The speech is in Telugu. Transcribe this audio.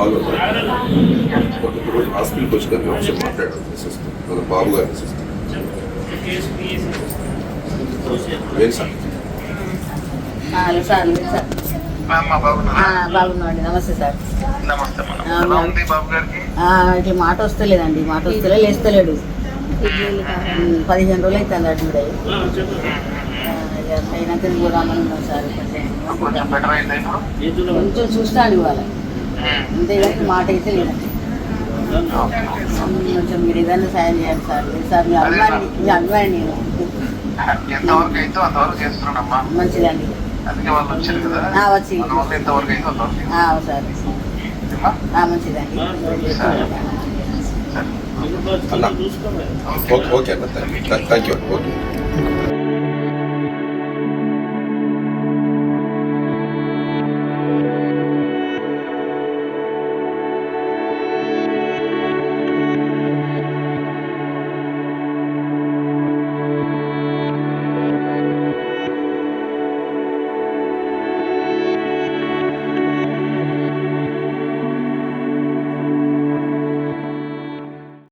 హాల్లో రోజు హాస్పిటల్కి వచ్చి కానీ ఒకసారి మాట్లాడాలి సిస్టర్ మన బాబు గారిని సిస్టర్ వేరు సార్ హలో సార్ సార్ బాగున్నాండి. నమస్తే సార్. ఇట్లా మాట వస్తలేదండి, మాట వస్తలే లేస్తలేడు. 15 రోజులు అవుతుంది అడ్మిట్ అయ్యి. అయినాక పోదామని ఉన్నాం సార్. కొంచెం చూస్తాను ఇవాళ అంతేగాని మాట అయితే లేదండి. కొంచెం మీరు ఏదైనా సాయం చేయండి సార్. సార్ మీ అభిమాని నేను. మంచిదండి. వచ్చి సార్ మంచిదండి. ఓకే అన్న థ్యాంక్ యూ ఓకే.